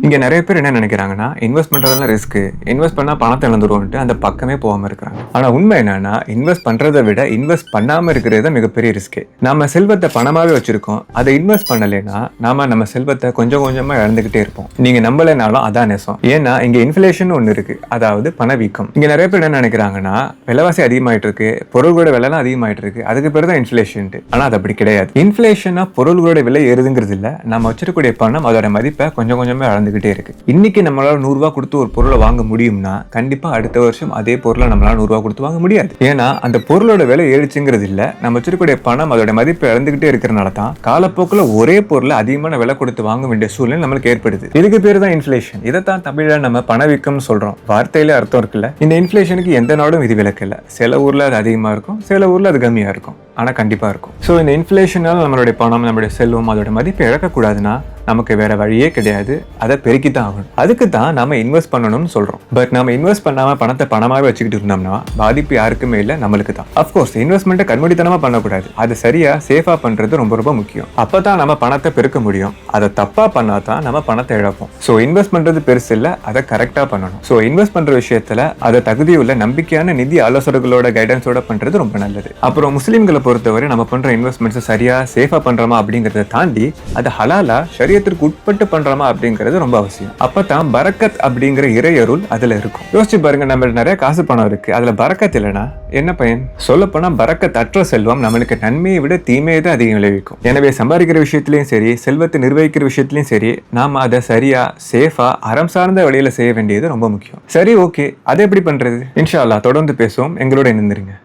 இங்க நிறைய பேர் என்ன நினைக்கிறாங்கன்னா, இன்வெஸ்ட் பண்றதெல்லாம் ரிஸ்க். இன்வெஸ்ட் பண்ணா பணத்தை இழந்துருவோம்ட்டு அந்த பக்கமே போகாம இருக்காங்க. ஆனா உண்மை என்னன்னா, இன்வெஸ்ட் பண்றதை விட இன்வெஸ்ட் பண்ணாம இருக்கிறது தான் மிகப்பெரிய ரிஸ்க். நாம செல்வத்தை பணமாவே வச்சிருக்கோம். அதை இன்வெஸ்ட் பண்ணலைன்னா நாம நம்ம செல்வத்தை கொஞ்சம் கொஞ்சமா இழந்துகிட்டே இருப்போம். நீங்க நம்பலைனாலும் அதான் நெசம். ஏன்னா இங்க இன்ஃபிளேஷன் ஒண்ணு இருக்கு. அதாவது பணவீக்கம். இங்க நிறைய பேர் என்ன நினைக்கிறாங்கன்னா, விலைவாசி அதிகமாயிட்டு இருக்கு, பொருள்களோட விலைலாம் அதிகமாயிட்டு இருக்கு, அதுக்கு பேர் தான் இன்ஃபிளேஷன். ஆனா அது அப்படி கிடையாது. இன்ஃபிளேஷனா பொருள்களோட விலை ஏறுதுங்கிறது இல்ல, நம்ம வச்சிருக்கக்கூடிய பணம் அதோட மதிப்பை கொஞ்சம் கொஞ்சமா இழந்துகிட்டே இருக்கு. இன்னைக்கு நம்மளால 100 ரூபாய் கொடுத்து ஒரு பொருளை வாங்க முடியும்னா கண்டிப்பா அடுத்த வருஷம் அதே பொருளை நம்மளால 100 ரூபாய் கொடுத்து வாங்க முடியாது. ஏன்னா அந்த பொருளோட விலை ஏறிச்சுங்கிறது இல்ல, நம்ம வச்சிருக்கக்கூடிய பணம் அதோட மதிப்பை இழந்துகிட்டே இருக்கிறனால தான் காலப்போக்கில் ஒரே பொருளை அதிகமான விலை கொடுத்து வாங்க வேண்டிய சூழ்நிலை நம்மளுக்கு ஏற்படுது. இதுக்கு பேர் தான் இன்ஃபிளேஷன். இதைத்தான் தமிழ்ல நம்ம பணவீக்கம்னு சொல்றோம். வார்த்தையில அர்த்தம் இருக்குல்ல. இந்த இன்ஃபிளேஷனுக்கு எந்த நாடும் விதிவிலக்கு இல்ல. சில ஊர்ல அது அதிகமா இருக்கும், சில ஊர்ல அது கம்மியா இருக்கும். ஆனா கண்டிப்பா இருக்கும். ஸோ இந்த இன்ஃபிளேஷனால நம்மளுடைய பணம், நம்மளுடைய செல்வம் அதோட மதிப்பை இழக்கக்கூடாதுன்னா நமக்கு வேற வழியே கிடையாது, அதை பெருக்கி தான் ஆகணும். அதுக்கு தான் நம்ம இன்வெஸ்ட் பண்ணணும்னு சொல்றோம். பட் நம்ம இன்வெஸ்ட் பண்ணாம பணத்தை பணமாவே வச்சுக்கிட்டு இருந்தோம்னா பாதிப்பு யாருக்குமே இல்லை, நம்மளுக்கு தான். அஃப்கோர்ஸ் இன்வெஸ்ட்மெண்ட்டை கண்மூடித்தனமா பண்ணக்கூடாது. அது சரியா சேஃபா பண்றது ரொம்ப ரொம்ப முக்கியம். அப்பதான் நம்ம பணத்தை பெருக்க முடியும். அதை தப்பா பண்ணாதான் நம்ம பணத்தை இழப்போம். ஸோ இன்வெஸ்ட் பண்றது பெருசு இல்லை, அதை கரெக்டா பண்ணணும். ஸோ இன்வெஸ்ட் பண்ற விஷயத்துல அதை தகுதியுள்ள நம்பிக்கையான நிதி ஆலோசகர்களோட கைடன்ஸோட பண்றது ரொம்ப நல்லது. அப்புறம் முஸ்லீம்களை பொறுத்தவரை நம்ம பண்ற இன்வெஸ்ட்மெண்ட்ஸ் சரியா சேஃபா பண்றோமா அப்படிங்கறத தாண்டி அது ஹலாலா ஷரியத்திற்கு உட்பட்டு பண்றோமா அப்படிங்கிறது ரொம்ப அவசியம். அப்பதான் பரக்கத் அப்படிங்கிற இறையருள் அதுல இருக்கும். யோசிச்சு பாருங்க, நம்ம நிறைய காசு பணம் இருக்கு, அதுல பரக்கத் இல்லைன்னா என்ன பயன்? சொல்ல போனா பரக்கத் அற்ற செல்வம் நம்மளுக்கு நன்மையை விட தீமையை தான் அதிகம் விளைவிக்கும். எனவே சம்பாதிக்கிற விஷயத்திலயும் சரி, செல்வத்தை நிர்வகிக்கிற விஷயத்திலயும் சரி, நாம அதை சரியா சேஃபா அறம் சார்ந்த வழியில செய்ய வேண்டியது ரொம்ப முக்கியம். சரி, ஓகே, அதை எப்படி பண்றது? இன்ஷா அல்லாஹ் தொடர்ந்து பேசுவோம். எங்களோட இணைந்திருங்க.